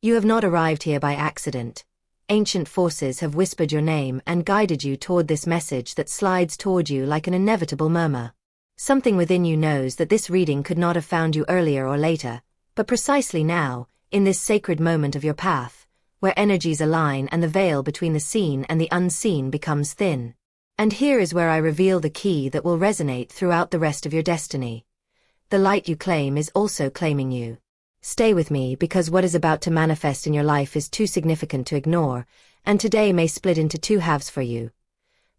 You have not arrived here by accident. Ancient forces have whispered your name and guided you toward this message that slides toward you like an inevitable murmur. Something within you knows that this reading could not have found you earlier or later, but precisely now, in this sacred moment of your path, where energies align and the veil between the seen and the unseen becomes thin. And here is where I reveal the key that will resonate throughout the rest of your destiny. The light you claim is also claiming you. Stay with me, because what is about to manifest in your life is too significant to ignore, and today may split into two halves for you.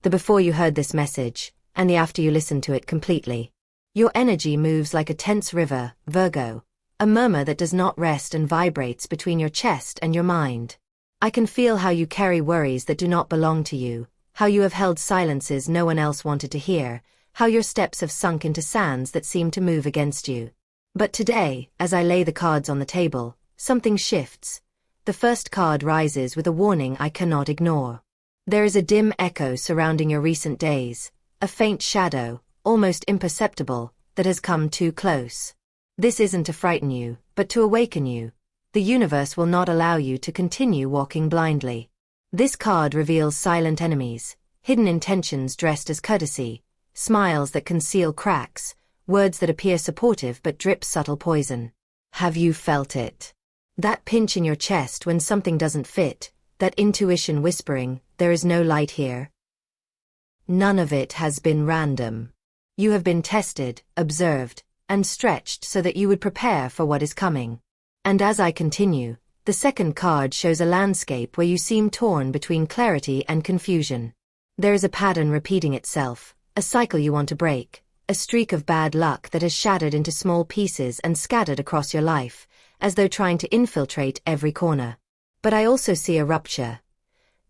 The before you heard this message, and the after you listened to it completely. Your energy moves like a tense river, Virgo, a murmur that does not rest and vibrates between your chest and your mind. I can feel how you carry worries that do not belong to you, how you have held silences no one else wanted to hear, how your steps have sunk into sands that seem to move against you. But today, as I lay the cards on the table, something shifts. The first card rises with a warning I cannot ignore. There is a dim echo surrounding your recent days, a faint shadow, almost imperceptible, that has come too close. This isn't to frighten you, but to awaken you. The universe will not allow you to continue walking blindly. This card reveals silent enemies, hidden intentions dressed as courtesy, smiles that conceal cracks, words that appear supportive but drip subtle poison. Have you felt it? That pinch in your chest when something doesn't fit, that intuition whispering, there is no light here. None of it has been random. You have been tested, observed, and stretched so that you would prepare for what is coming. And as I continue, the second card shows a landscape where you seem torn between clarity and confusion. There is a pattern repeating itself, a cycle you want to break, a streak of bad luck that has shattered into small pieces and scattered across your life, as though trying to infiltrate every corner. But I also see a rupture.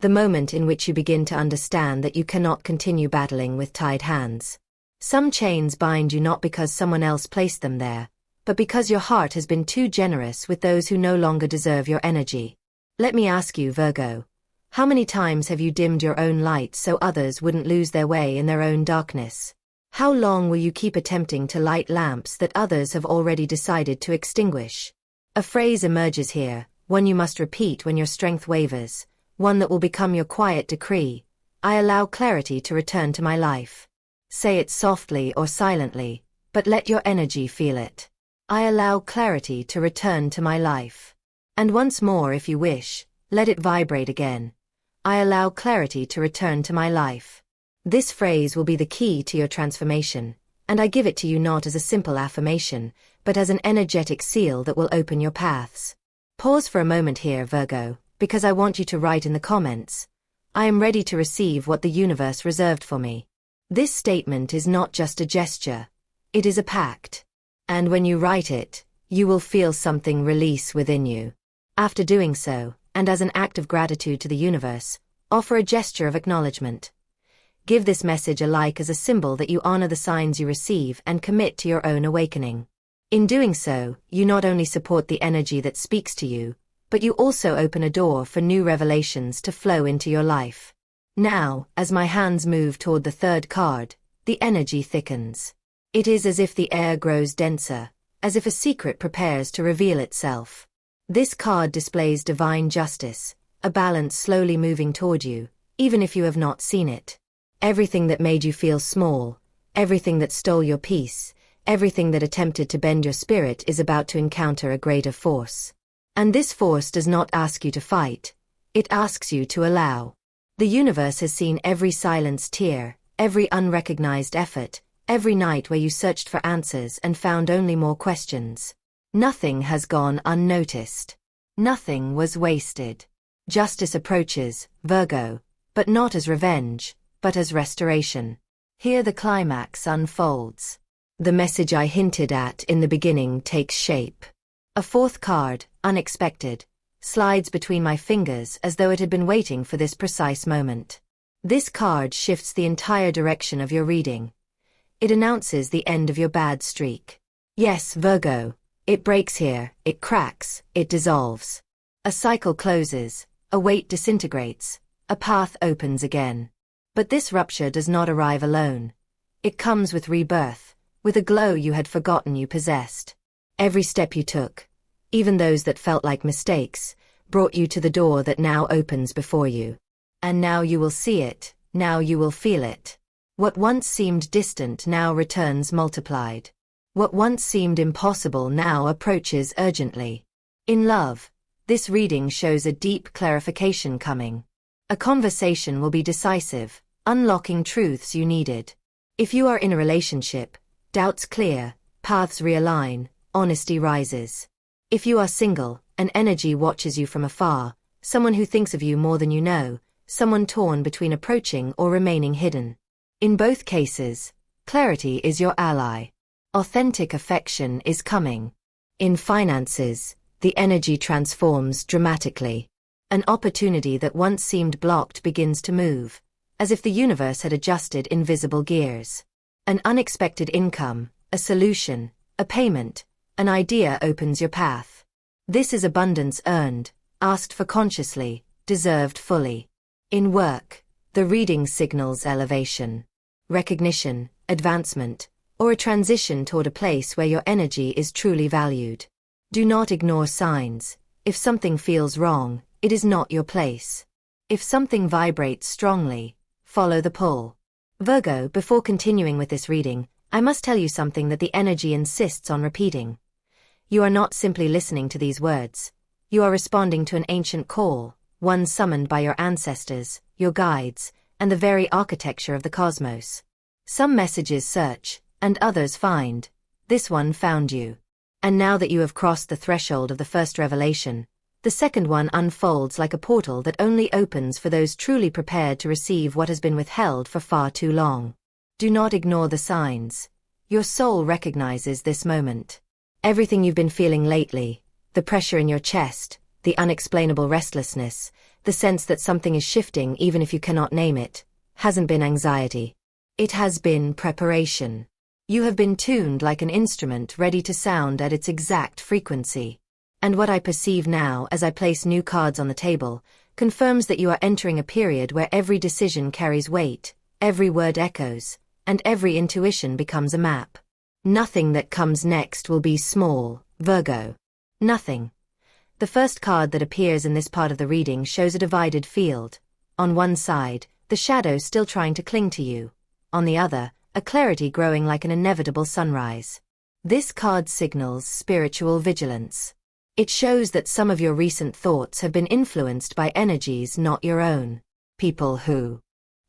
The moment in which you begin to understand that you cannot continue battling with tied hands. Some chains bind you not because someone else placed them there, but because your heart has been too generous with those who no longer deserve your energy. Let me ask you, Virgo, how many times have you dimmed your own light so others wouldn't lose their way in their own darkness? How long will you keep attempting to light lamps that others have already decided to extinguish? A phrase emerges here, one you must repeat when your strength wavers, one that will become your quiet decree. I allow clarity to return to my life. Say it softly or silently, but let your energy feel it. I allow clarity to return to my life. And once more, if you wish, let it vibrate again. I allow clarity to return to my life. This phrase will be the key to your transformation, and I give it to you not as a simple affirmation, but as an energetic seal that will open your paths. Pause for a moment here, Virgo, because I want you to write in the comments, I am ready to receive what the universe reserved for me. This statement is not just a gesture, it is a pact. And when you write it, you will feel something release within you. After doing so, and as an act of gratitude to the universe, offer a gesture of acknowledgement. Give this message alike as a symbol that you honor the signs you receive and commit to your own awakening. In doing so, you not only support the energy that speaks to you, but you also open a door for new revelations to flow into your life. Now, as my hands move toward the third card, the energy thickens. It is as if the air grows denser, as if a secret prepares to reveal itself. This card displays divine justice, a balance slowly moving toward you, even if you have not seen it. Everything that made you feel small, everything that stole your peace, everything that attempted to bend your spirit is about to encounter a greater force. And this force does not ask you to fight, it asks you to allow. The universe has seen every silenced tear, every unrecognized effort, every night where you searched for answers and found only more questions. Nothing has gone unnoticed. Nothing was wasted. Justice approaches, Virgo, but not as revenge, but as restoration. Here the climax unfolds. The message I hinted at in the beginning takes shape. A fourth card, unexpected, slides between my fingers as though it had been waiting for this precise moment. This card shifts the entire direction of your reading. It announces the end of your bad streak. Yes, Virgo, it breaks here, it cracks, it dissolves. A cycle closes, a weight disintegrates, a path opens again. But this rupture does not arrive alone. It comes with rebirth, with a glow you had forgotten you possessed. Every step you took, even those that felt like mistakes, brought you to the door that now opens before you. And now you will see it, now you will feel it. What once seemed distant now returns multiplied. What once seemed impossible now approaches urgently. In love, this reading shows a deep clarification coming. A conversation will be decisive, unlocking truths you needed. If you are in a relationship, doubts clear, paths realign, honesty rises. If you are single, an energy watches you from afar, someone who thinks of you more than you know, someone torn between approaching or remaining hidden. In both cases, clarity is your ally. Authentic affection is coming. In finances, the energy transforms dramatically. An opportunity that once seemed blocked begins to move, as if the universe had adjusted invisible gears. An unexpected income, a solution, a payment, an idea opens your path. This is abundance earned, asked for consciously, deserved fully. In work, the reading signals elevation, recognition, advancement, or a transition toward a place where your energy is truly valued. Do not ignore signs. If something feels wrong, it is not your place. If something vibrates strongly, follow the pull. Virgo, before continuing with this reading, I must tell you something that the energy insists on repeating. You are not simply listening to these words. You are responding to an ancient call, one summoned by your ancestors, your guides, and the very architecture of the cosmos. Some messages search, and others find. This one found you. And now that you have crossed the threshold of the first revelation, the second one unfolds like a portal that only opens for those truly prepared to receive what has been withheld for far too long. Do not ignore the signs. Your soul recognizes this moment. Everything you've been feeling lately, the pressure in your chest, the unexplainable restlessness, the sense that something is shifting even if you cannot name it, hasn't been anxiety. It has been preparation. You have been tuned like an instrument ready to sound at its exact frequency. And what I perceive now as I place new cards on the table confirms that you are entering a period where every decision carries weight, every word echoes, and every intuition becomes a map. Nothing that comes next will be small, Virgo. Nothing. The first card that appears in this part of the reading shows a divided field. On one side, the shadow still trying to cling to you. On the other, a clarity growing like an inevitable sunrise. This card signals spiritual vigilance. It shows that some of your recent thoughts have been influenced by energies not your own. People who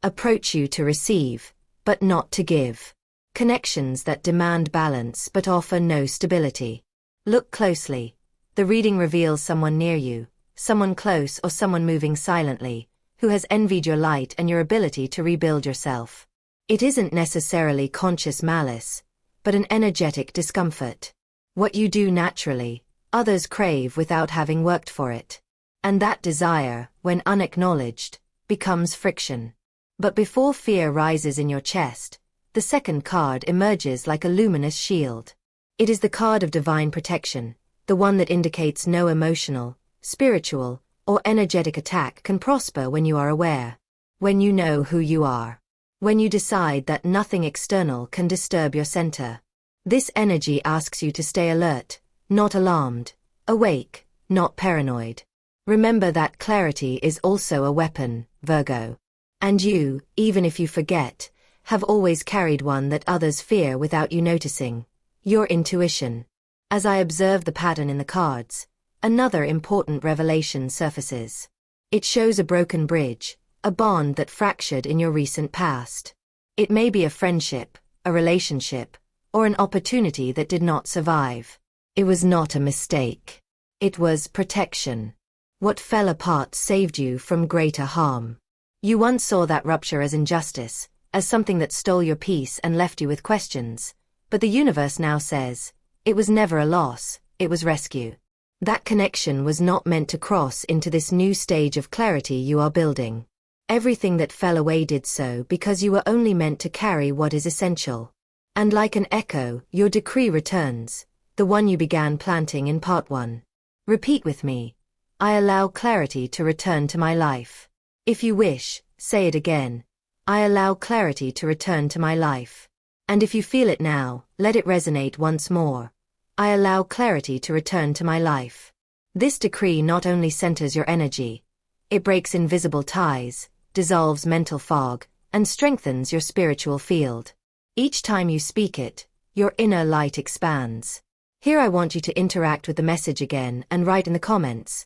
approach you to receive, but not to give. Connections that demand balance but offer no stability. Look closely. The reading reveals someone near you, someone close or someone moving silently, who has envied your light and your ability to rebuild yourself. It isn't necessarily conscious malice, but an energetic discomfort. What you do naturally, others crave without having worked for it. And that desire, when unacknowledged, becomes friction. But before fear rises in your chest, the second card emerges like a luminous shield. It is the card of divine protection, the one that indicates no emotional, spiritual, or energetic attack can prosper when you are aware. When you know who you are. When you decide that nothing external can disturb your center. This energy asks you to stay alert, not alarmed, awake, not paranoid. Remember that clarity is also a weapon, Virgo. And you, even if you forget, have always carried one that others fear without you noticing. Your intuition. As I observe the pattern in the cards, another important revelation surfaces. It shows a broken bridge, a bond that fractured in your recent past. It may be a friendship, a relationship, or an opportunity that did not survive. It was not a mistake. It was protection. What fell apart saved you from greater harm. You once saw that rupture as injustice, as something that stole your peace and left you with questions. But the universe now says, it was never a loss, it was rescue. That connection was not meant to cross into this new stage of clarity you are building. Everything that fell away did so because you were only meant to carry what is essential. And like an echo, your decree returns, the one you began planting in part 1. Repeat with me. I allow clarity to return to my life. If you wish, say it again. I allow clarity to return to my life. And if you feel it now, let it resonate once more. I allow clarity to return to my life. This decree not only centers your energy, it breaks invisible ties, dissolves mental fog, and strengthens your spiritual field. Each time you speak it, your inner light expands. Here I want you to interact with the message again and write in the comments,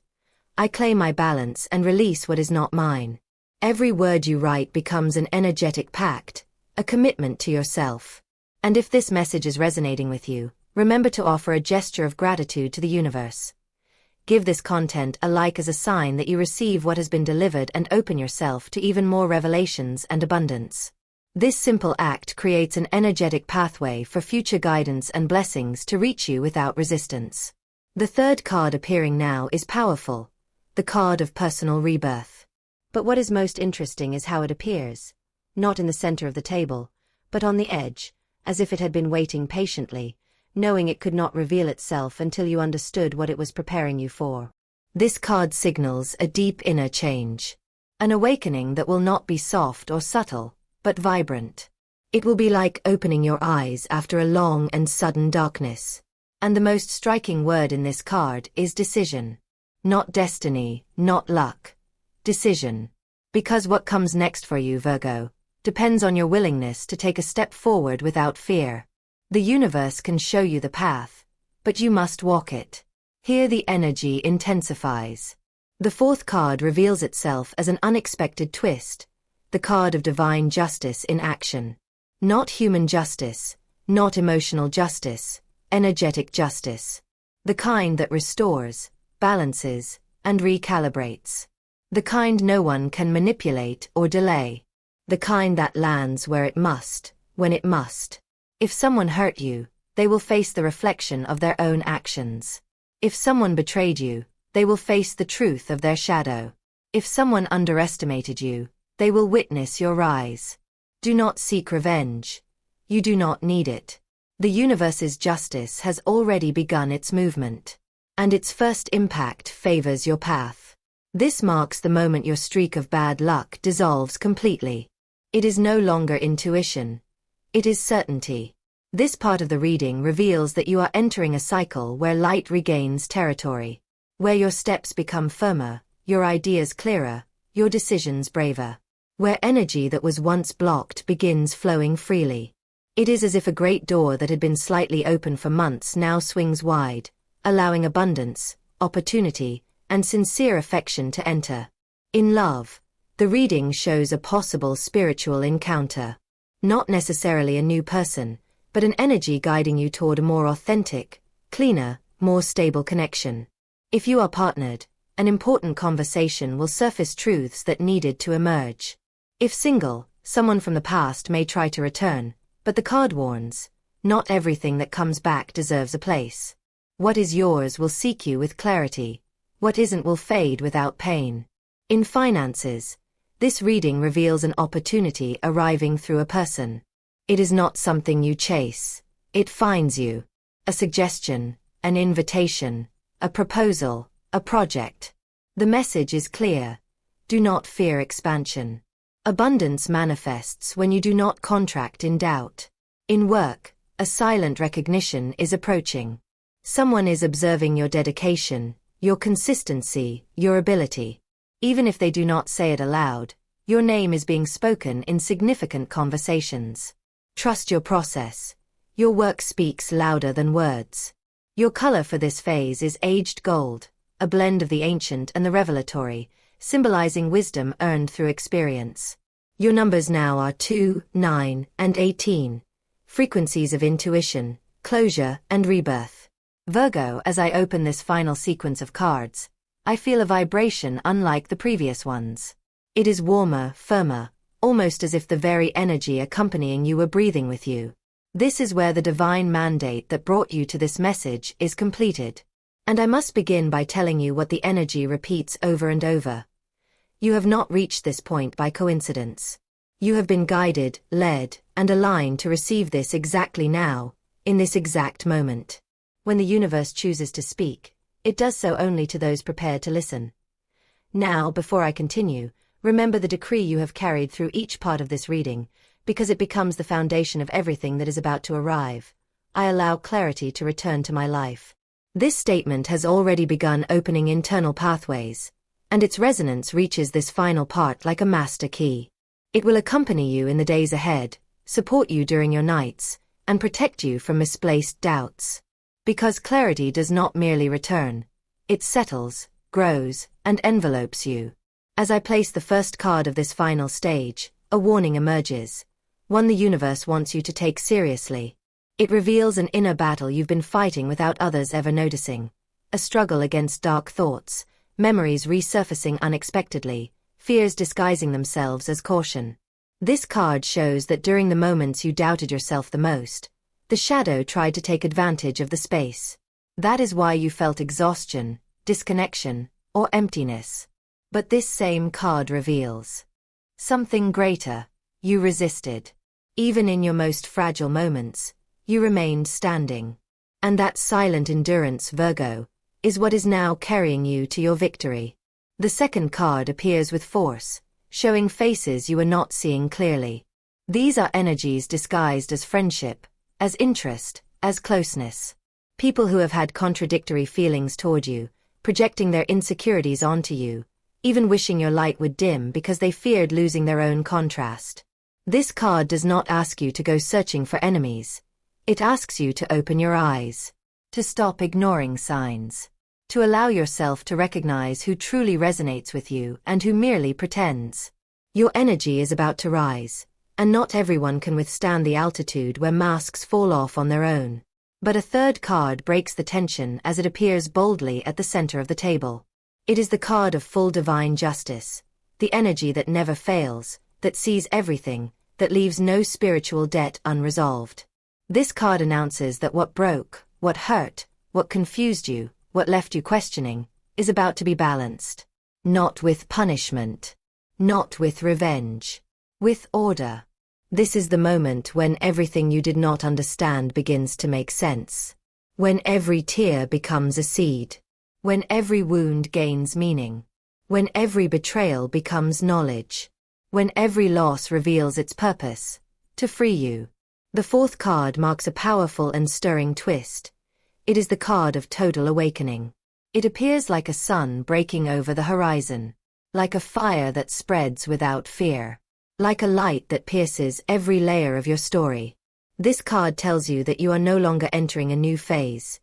"I claim my balance and release what is not mine." Every word you write becomes an energetic pact, a commitment to yourself. And if this message is resonating with you, remember to offer a gesture of gratitude to the universe. Give this content a like as a sign that you receive what has been delivered and open yourself to even more revelations and abundance. This simple act creates an energetic pathway for future guidance and blessings to reach you without resistance. The third card appearing now is powerful, the card of personal rebirth. But what is most interesting is how it appears, not in the center of the table, but on the edge, as if it had been waiting patiently, knowing it could not reveal itself until you understood what it was preparing you for. This card signals a deep inner change, an awakening that will not be soft or subtle, but vibrant. It will be like opening your eyes after a long and sudden darkness. And the most striking word in this card is decision. Not destiny, not luck. Decision. Because what comes next for you, Virgo, depends on your willingness to take a step forward without fear. The universe can show you the path, but you must walk it. Here the energy intensifies. The fourth card reveals itself as an unexpected twist, the card of divine justice in action. Not human justice, not emotional justice, energetic justice. The kind that restores, balances, and recalibrates. The kind no one can manipulate or delay. The kind that lands where it must, when it must. If someone hurt you, they will face the reflection of their own actions. If someone betrayed you, they will face the truth of their shadow. If someone underestimated you, they will witness your rise. Do not seek revenge. You do not need it. The universe's justice has already begun its movement, and its first impact favors your path. This marks the moment your streak of bad luck dissolves completely. It is no longer intuition. It is certainty. This part of the reading reveals that you are entering a cycle where light regains territory, where your steps become firmer, your ideas clearer, your decisions braver, where energy that was once blocked begins flowing freely. It is as if a great door that had been slightly open for months now swings wide, allowing abundance, opportunity, and sincere affection to enter. In love, the reading shows a possible spiritual encounter. Not necessarily a new person, but an energy guiding you toward a more authentic, cleaner, more stable connection. If you are partnered, an important conversation will surface truths that needed to emerge. If single, someone from the past may try to return, but the card warns, not everything that comes back deserves a place. What is yours will seek you with clarity. What isn't will fade without pain. In finances, this reading reveals an opportunity arriving through a person. It is not something you chase. It finds you. A suggestion, an invitation, a proposal, a project. The message is clear. Do not fear expansion. Abundance manifests when you do not contract in doubt. In work, a silent recognition is approaching. Someone is observing your dedication, your consistency, your ability. Even if they do not say it aloud, your name is being spoken in significant conversations. Trust your process. Your work speaks louder than words. Your color for this phase is aged gold, a blend of the ancient and the revelatory, symbolizing wisdom earned through experience. Your numbers now are 2, 9, and 18, frequencies of intuition, closure, and rebirth. Virgo, as I open this final sequence of cards, I feel a vibration unlike the previous ones. It is warmer, firmer, almost as if the very energy accompanying you were breathing with you. This is where the divine mandate that brought you to this message is completed. And I must begin by telling you what the energy repeats over and over. You have not reached this point by coincidence. You have been guided, led, and aligned to receive this exactly now, in this exact moment. When the universe chooses to speak, it does so only to those prepared to listen. Now, before I continue, remember the decree you have carried through each part of this reading, because it becomes the foundation of everything that is about to arrive. I allow clarity to return to my life. This statement has already begun opening internal pathways, and its resonance reaches this final part like a master key. It will accompany you in the days ahead, support you during your nights, and protect you from misplaced doubts. Because clarity does not merely return, it settles, grows, and envelopes you. As I place the first card of this final stage, a warning emerges, one the universe wants you to take seriously. It reveals an inner battle you've been fighting without others ever noticing, a struggle against dark thoughts, memories resurfacing unexpectedly, fears disguising themselves as caution. This card shows that during the moments you doubted yourself the most, the shadow tried to take advantage of the space. That is why you felt exhaustion, disconnection, or emptiness. But this same card reveals something greater. You resisted. Even in your most fragile moments, you remained standing. And that silent endurance, Virgo, is what is now carrying you to your victory. The second card appears with force, showing faces you are not seeing clearly. These are energies disguised as friendship, as interest, as closeness. People who have had contradictory feelings toward you, projecting their insecurities onto you, even wishing your light would dim because they feared losing their own contrast. This card does not ask you to go searching for enemies. It asks you to open your eyes, to stop ignoring signs, to allow yourself to recognize who truly resonates with you and who merely pretends. Your energy is about to rise, and not everyone can withstand the altitude where masks fall off on their own. But a third card breaks the tension as it appears boldly at the center of the table. It is the card of full divine justice, the energy that never fails, that sees everything, that leaves no spiritual debt unresolved. This card announces that what broke, what hurt, what confused you, what left you questioning, is about to be balanced. Not with punishment. Not with revenge. With order. This is the moment when everything you did not understand begins to make sense. When every tear becomes a seed. When every wound gains meaning. When every betrayal becomes knowledge. When every loss reveals its purpose, to free you. The fourth card marks a powerful and stirring twist. It is the card of total awakening. It appears like a sun breaking over the horizon. Like a fire that spreads without fear. Like a light that pierces every layer of your story. This card tells you that you are no longer entering a new phase.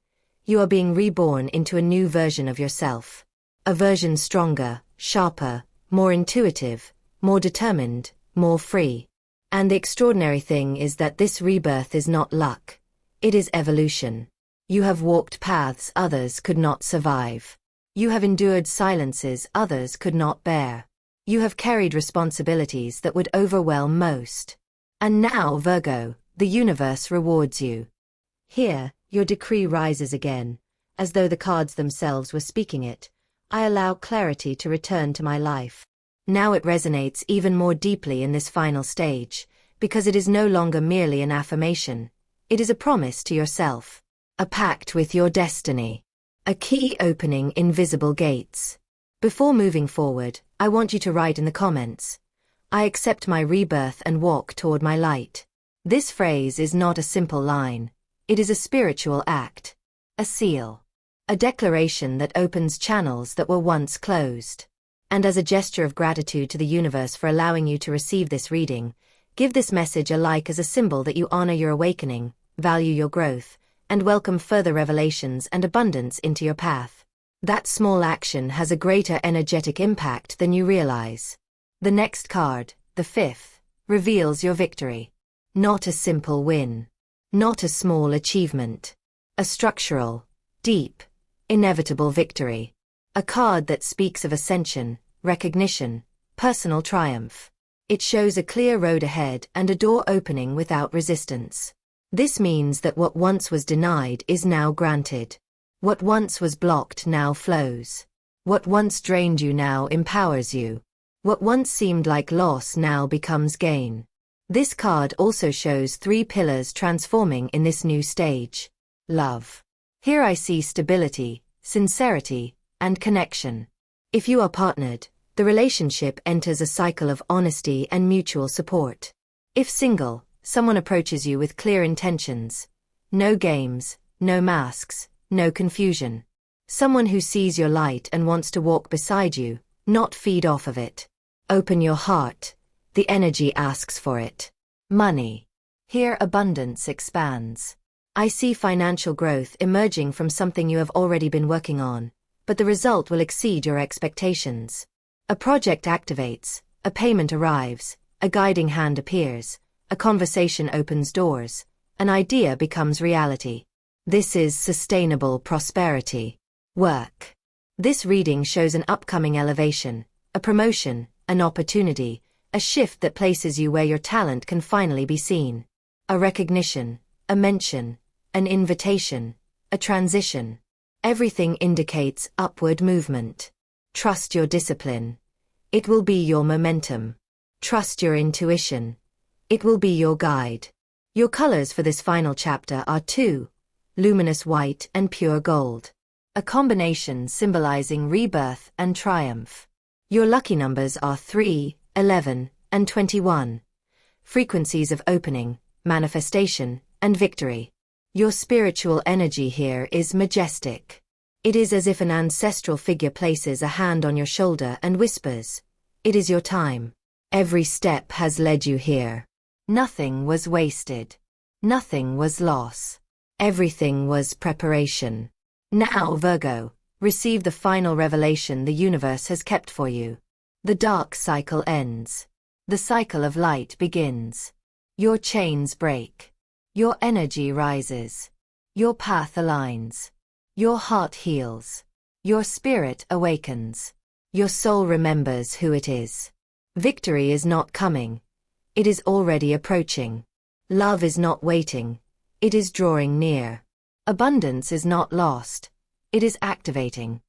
You are being reborn into a new version of yourself. A version stronger, sharper, more intuitive, more determined, more free. And the extraordinary thing is that this rebirth is not luck. It is evolution. You have walked paths others could not survive. You have endured silences others could not bear. You have carried responsibilities that would overwhelm most. And now, Virgo, the universe rewards you. Here, your decree rises again, as though the cards themselves were speaking it. I allow clarity to return to my life. Now it resonates even more deeply in this final stage, because it is no longer merely an affirmation. It is a promise to yourself. A pact with your destiny. A key opening invisible gates. Before moving forward, I want you to write in the comments, I accept my rebirth and walk toward my light. This phrase is not a simple line. It is a spiritual act. A seal. A declaration that opens channels that were once closed. And as a gesture of gratitude to the universe for allowing you to receive this reading, give this message a like as a symbol that you honor your awakening, value your growth, and welcome further revelations and abundance into your path. That small action has a greater energetic impact than you realize. The next card, the fifth, reveals your victory. Not a simple win. Not a small achievement. A structural, deep, inevitable victory. A card that speaks of ascension, recognition, personal triumph. It shows a clear road ahead and a door opening without resistance. This means that what once was denied is now granted. What once was blocked now flows. What once drained you now empowers you. What once seemed like loss now becomes gain. This card also shows 3 pillars transforming in this new stage. Love. Here I see stability, sincerity, and connection. If you are partnered, the relationship enters a cycle of honesty and mutual support. If single, someone approaches you with clear intentions. No games, no masks, no confusion. Someone who sees your light and wants to walk beside you, not feed off of it. Open your heart. The energy asks for it. Money. Here abundance expands. I see financial growth emerging from something you have already been working on, but the result will exceed your expectations. A project activates, a payment arrives, a guiding hand appears, a conversation opens doors, an idea becomes reality. This is sustainable prosperity. Work. This reading shows an upcoming elevation, a promotion, an opportunity, a shift that places you where your talent can finally be seen. A recognition, a mention, an invitation, a transition. Everything indicates upward movement. Trust your discipline. It will be your momentum. Trust your intuition. It will be your guide. Your colors for this final chapter are 2, luminous white and pure gold. A combination symbolizing rebirth and triumph. Your lucky numbers are 3, 11, and 21. Frequencies of opening, manifestation, and victory. Your spiritual energy here is majestic. It is as if an ancestral figure places a hand on your shoulder and whispers, "It is your time. Every step has led you here. Nothing was wasted. Nothing was loss. Everything was preparation." Now, Virgo, receive the final revelation the universe has kept for you. The dark cycle ends. The cycle of light begins. Your chains break. Your energy rises. Your path aligns. Your heart heals. Your spirit awakens. Your soul remembers who it is. Victory is not coming. It is already approaching. Love is not waiting. It is drawing near. Abundance is not lost. It is activating.